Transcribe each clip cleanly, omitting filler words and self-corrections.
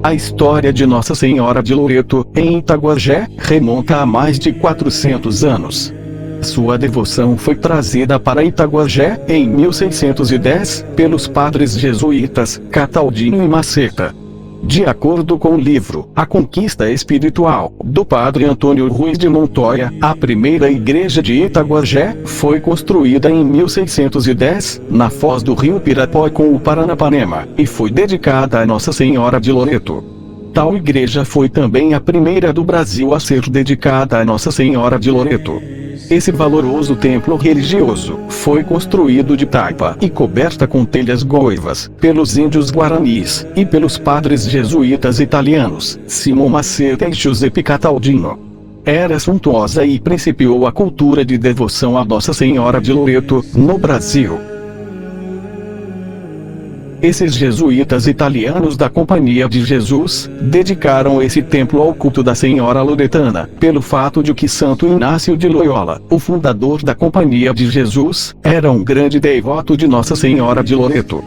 A história de Nossa Senhora de Loreto, em Itaguajé, remonta a mais de 400 anos. Sua devoção foi trazida para Itaguajé, em 1610, pelos padres jesuítas Cataldino e Maceta. De acordo com o livro A Conquista Espiritual, do padre Antônio Ruiz de Montoya, a primeira igreja de Itaguajé foi construída em 1610, na foz do rio Pirapó com o Paranapanema, e foi dedicada a Nossa Senhora de Loreto. Tal igreja foi também a primeira do Brasil a ser dedicada a Nossa Senhora de Loreto. Esse valoroso templo religioso foi construído de taipa e coberta com telhas goivas pelos índios guaranis e pelos padres jesuítas italianos Simão Maceta e Giuseppe Cataldino. Era suntuosa e principiou a cultura de devoção a Nossa Senhora de Loreto no Brasil. Esses jesuítas italianos da Companhia de Jesus dedicaram esse templo ao culto da Senhora Loretana, pelo fato de que Santo Inácio de Loyola, o fundador da Companhia de Jesus, era um grande devoto de Nossa Senhora de Loreto.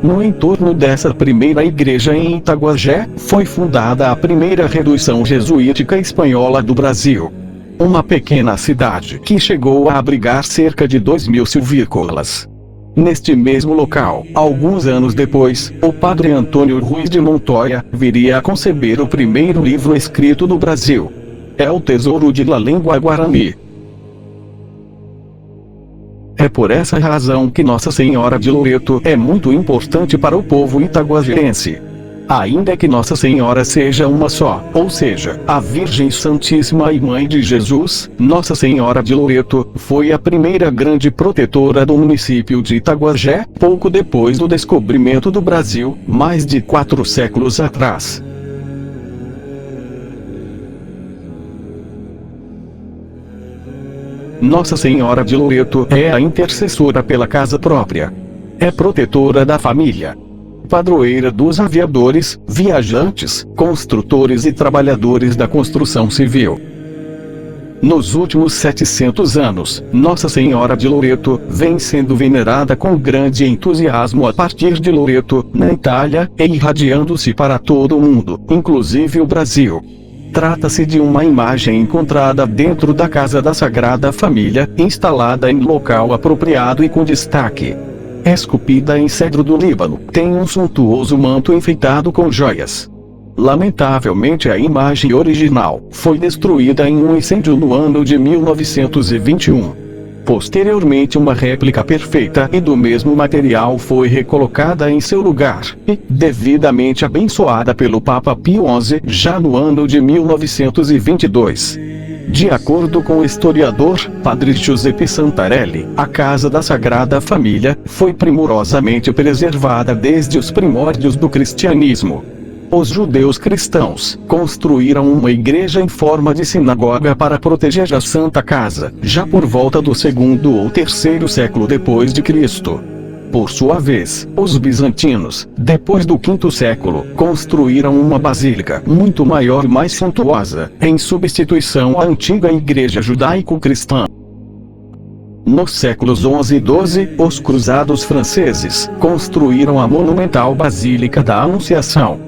No entorno dessa primeira igreja em Itaguajé, foi fundada a primeira redução jesuítica espanhola do Brasil. Uma pequena cidade que chegou a abrigar cerca de 2.000 silvícolas. Neste mesmo local, alguns anos depois, o padre Antônio Ruiz de Montoya viria a conceber o primeiro livro escrito no Brasil. É o Tesouro de la Língua Guarani. É por essa razão que Nossa Senhora de Loreto é muito importante para o povo itaguajerense. Ainda que Nossa Senhora seja uma só, ou seja, a Virgem Santíssima e Mãe de Jesus, Nossa Senhora de Loreto foi a primeira grande protetora do município de Itaguajé, pouco depois do descobrimento do Brasil, mais de 4 séculos atrás. Nossa Senhora de Loreto é a intercessora pela casa própria. É protetora da família. Padroeira dos aviadores, viajantes, construtores e trabalhadores da construção civil. Nos últimos 700 anos, Nossa Senhora de Loreto vem sendo venerada com grande entusiasmo a partir de Loreto, na Itália, e irradiando-se para todo o mundo, inclusive o Brasil. Trata-se de uma imagem encontrada dentro da Casa da Sagrada Família, instalada em local apropriado e com destaque. Esculpida em cedro do Líbano, tem um suntuoso manto enfeitado com joias. Lamentavelmente a imagem original foi destruída em um incêndio no ano de 1921. Posteriormente uma réplica perfeita e do mesmo material foi recolocada em seu lugar, e, devidamente abençoada pelo Papa Pio XI, já no ano de 1922. De acordo com o historiador, padre Giuseppe Santarelli, a Casa da Sagrada Família foi primorosamente preservada desde os primórdios do cristianismo. Os judeus cristãos construíram uma igreja em forma de sinagoga para proteger a Santa Casa, já por volta do 2º ou 3º século depois de Cristo. Por sua vez, os bizantinos, depois do 5º século, construíram uma basílica muito maior e mais suntuosa, em substituição à antiga igreja judaico-cristã. Nos séculos 11 e 12, os cruzados franceses construíram a monumental Basílica da Anunciação.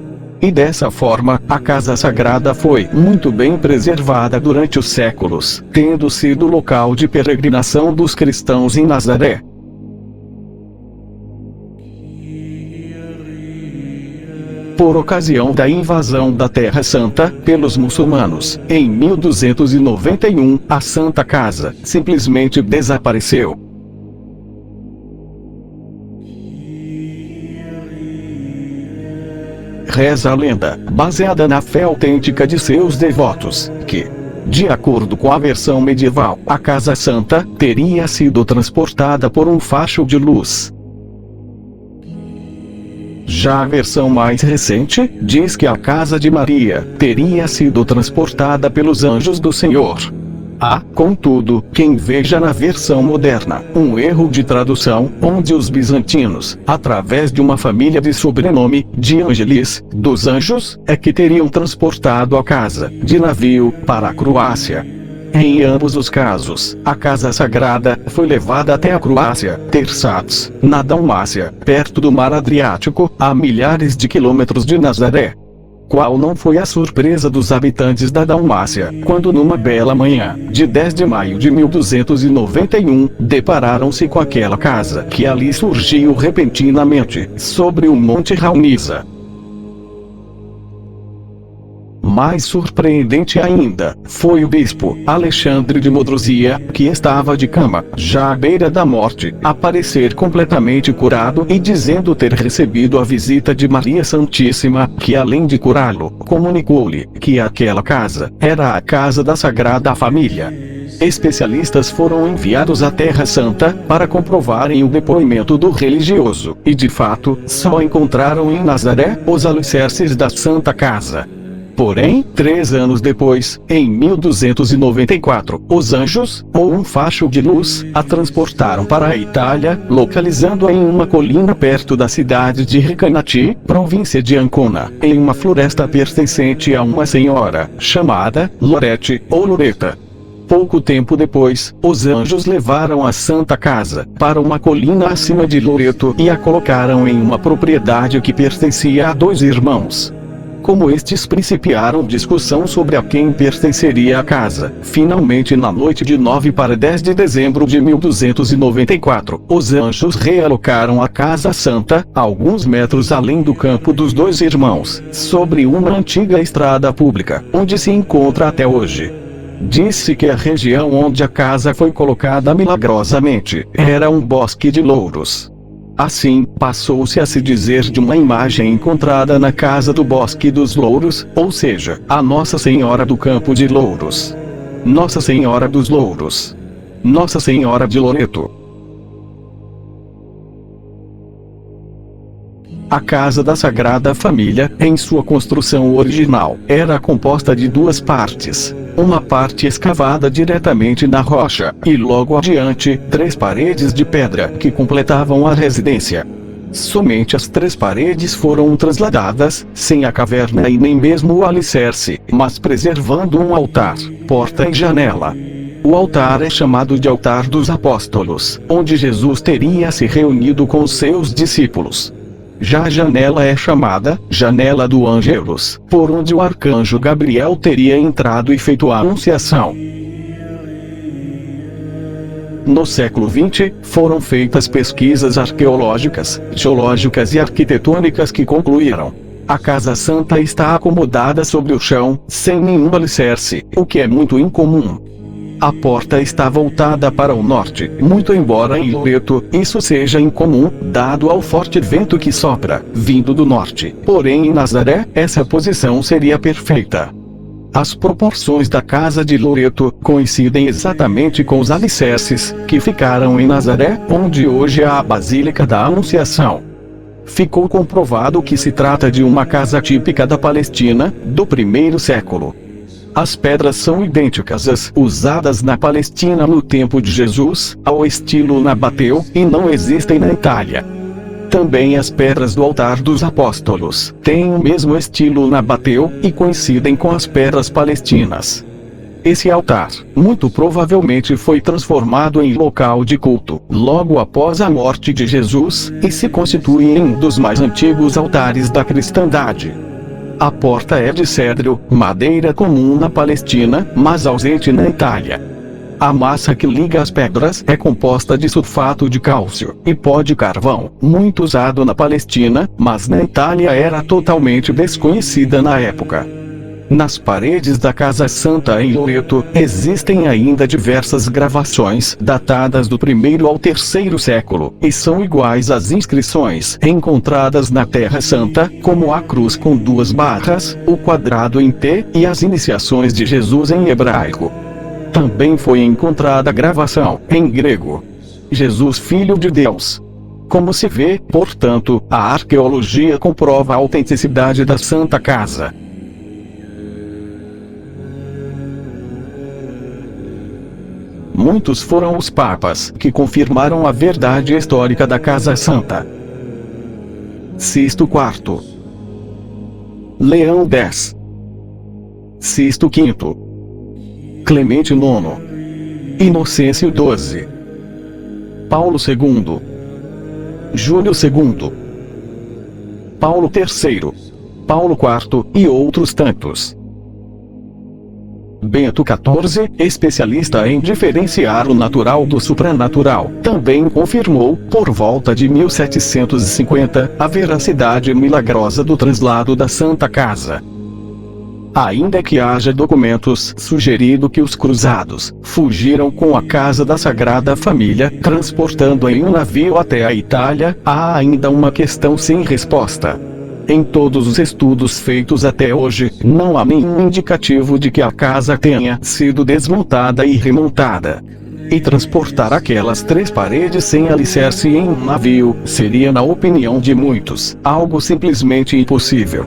E dessa forma, a Casa Sagrada foi muito bem preservada durante os séculos, tendo sido local de peregrinação dos cristãos em Nazaré. Por ocasião da invasão da Terra Santa pelos muçulmanos, em 1291, a Santa Casa simplesmente desapareceu. Reza a lenda, baseada na fé autêntica de seus devotos, que, de acordo com a versão medieval, a Casa Santa teria sido transportada por um facho de luz. Já a versão mais recente, diz que a Casa de Maria teria sido transportada pelos anjos do Senhor. Há, contudo, quem veja na versão moderna um erro de tradução, onde os bizantinos, através de uma família de sobrenome, de Angelis, dos anjos, é que teriam transportado a casa, de navio, para a Croácia. Em ambos os casos, a Casa Sagrada foi levada até a Croácia, Tersats, na Dalmácia, perto do Mar Adriático, a milhares de quilômetros de Nazaré. Qual não foi a surpresa dos habitantes da Dalmácia, quando numa bela manhã, de 10 de maio de 1291, depararam-se com aquela casa que ali surgiu repentinamente, sobre o Monte Rauniza. Mais surpreendente ainda, foi o bispo Alexandre de Modrosia, que estava de cama, já à beira da morte, aparecer completamente curado e dizendo ter recebido a visita de Maria Santíssima, que além de curá-lo, comunicou-lhe que aquela casa era a casa da Sagrada Família. Especialistas foram enviados à Terra Santa para comprovarem o depoimento do religioso, e de fato, só encontraram em Nazaré os alicerces da Santa Casa. Porém, 3 anos depois, em 1294, os anjos, ou um facho de luz, a transportaram para a Itália, localizando-a em uma colina perto da cidade de Recanati, província de Ancona, em uma floresta pertencente a uma senhora, chamada Lorete ou Loreta. Pouco tempo depois, os anjos levaram a Santa Casa para uma colina acima de Loreto e a colocaram em uma propriedade que pertencia a 2 irmãos. Como estes principiaram discussão sobre a quem pertenceria a casa, finalmente na noite de 9 para 10 de dezembro de 1294, os anjos realocaram a Casa Santa, alguns metros além do campo dos 2 irmãos, sobre uma antiga estrada pública, onde se encontra até hoje. Disse que a região onde a casa foi colocada milagrosamente era um bosque de louros. Assim, passou-se a se dizer de uma imagem encontrada na casa do Bosque dos Louros, ou seja, a Nossa Senhora do Campo de Louros. Nossa Senhora dos Louros. Nossa Senhora de Loreto. A Casa da Sagrada Família, em sua construção original, era composta de 2 partes. Uma parte escavada diretamente na rocha, e logo adiante, 3 paredes de pedra que completavam a residência. Somente as 3 paredes foram trasladadas, sem a caverna e nem mesmo o alicerce, mas preservando um altar, porta e janela. O altar é chamado de Altar dos Apóstolos, onde Jesus teria se reunido com os seus discípulos. Já a janela é chamada Janela do Ângelus, por onde o arcanjo Gabriel teria entrado e feito a anunciação. No século XX, foram feitas pesquisas arqueológicas, geológicas e arquitetônicas que concluíram: a Casa Santa está acomodada sobre o chão, sem nenhum alicerce, o que é muito incomum. A porta está voltada para o norte, muito embora em Loreto isso seja incomum, dado ao forte vento que sopra, vindo do norte. Porém em Nazaré, essa posição seria perfeita. As proporções da casa de Loreto coincidem exatamente com os alicerces, que ficaram em Nazaré, onde hoje há a Basílica da Anunciação. Ficou comprovado que se trata de uma casa típica da Palestina, do 1º século. As pedras são idênticas às usadas na Palestina no tempo de Jesus, ao estilo nabateu, e não existem na Itália. Também as pedras do Altar dos Apóstolos têm o mesmo estilo nabateu, e coincidem com as pedras palestinas. Esse altar, muito provavelmente foi transformado em local de culto, logo após a morte de Jesus, e se constitui em um dos mais antigos altares da cristandade. A porta é de cedro, madeira comum na Palestina, mas ausente na Itália. A massa que liga as pedras é composta de sulfato de cálcio e pó de carvão, muito usado na Palestina, mas na Itália era totalmente desconhecida na época. Nas paredes da Casa Santa em Loreto, existem ainda diversas gravações, datadas do 1º ao 3º século, e são iguais às inscrições encontradas na Terra Santa, como a cruz com 2 barras, o quadrado em T e as iniciações de Jesus em hebraico. Também foi encontrada a gravação, em grego, Jesus Filho de Deus. Como se vê, portanto, a arqueologia comprova a autenticidade da Santa Casa. Muitos foram os papas que confirmaram a verdade histórica da Casa Santa. Sisto IV, Leão X, Sisto V, Clemente IX, Inocêncio XII, Paulo II, Júlio II, Paulo III, Paulo IV e outros tantos. Bento XIV, especialista em diferenciar o natural do supranatural, também confirmou, por volta de 1750, a veracidade milagrosa do translado da Santa Casa. Ainda que haja documentos sugerindo que os cruzados fugiram com a casa da Sagrada Família, transportando em um navio até a Itália, há ainda uma questão sem resposta. Em todos os estudos feitos até hoje, não há nenhum indicativo de que a casa tenha sido desmontada e remontada. E transportar aquelas 3 paredes sem alicerce em um navio seria, na opinião de muitos, algo simplesmente impossível.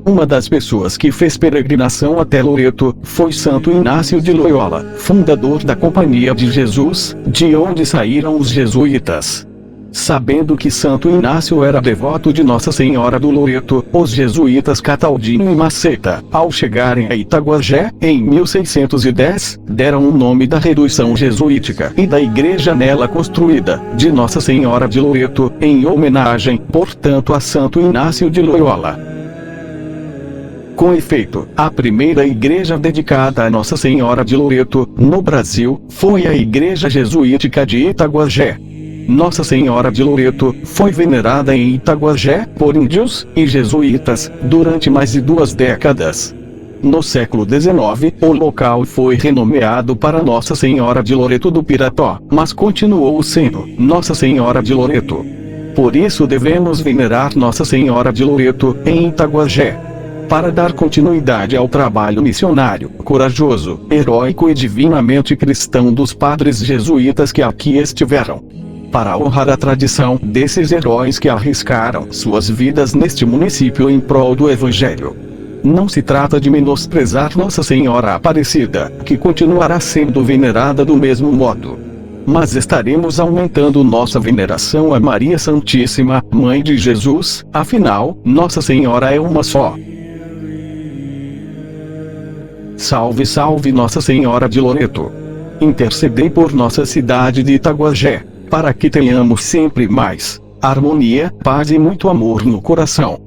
Uma das pessoas que fez peregrinação até Loreto foi Santo Inácio de Loyola, fundador da Companhia de Jesus, de onde saíram os jesuítas. Sabendo que Santo Inácio era devoto de Nossa Senhora do Loreto, os jesuítas Cataldino e Maceta, ao chegarem a Itaguajé, em 1610, deram o nome da redução jesuítica e da igreja nela construída, de Nossa Senhora de Loreto, em homenagem, portanto, a Santo Inácio de Loyola. Com efeito, a primeira igreja dedicada a Nossa Senhora de Loreto, no Brasil, foi a Igreja Jesuítica de Itaguajé. Nossa Senhora de Loreto foi venerada em Itaguajé por índios e jesuítas durante mais de 2 décadas. No século XIX, o local foi renomeado para Nossa Senhora de Loreto do Pirató, mas continuou sendo Nossa Senhora de Loreto. Por isso devemos venerar Nossa Senhora de Loreto em Itaguajé, para dar continuidade ao trabalho missionário, corajoso, heróico e divinamente cristão dos padres jesuítas que aqui estiveram. Para honrar a tradição desses heróis que arriscaram suas vidas neste município em prol do Evangelho. Não se trata de menosprezar Nossa Senhora Aparecida, que continuará sendo venerada do mesmo modo. Mas estaremos aumentando nossa veneração a Maria Santíssima, Mãe de Jesus, afinal, Nossa Senhora é uma só. Salve, salve Nossa Senhora de Loreto! Intercedei por nossa cidade de Itaguajé, para que tenhamos sempre mais harmonia, paz e muito amor no coração.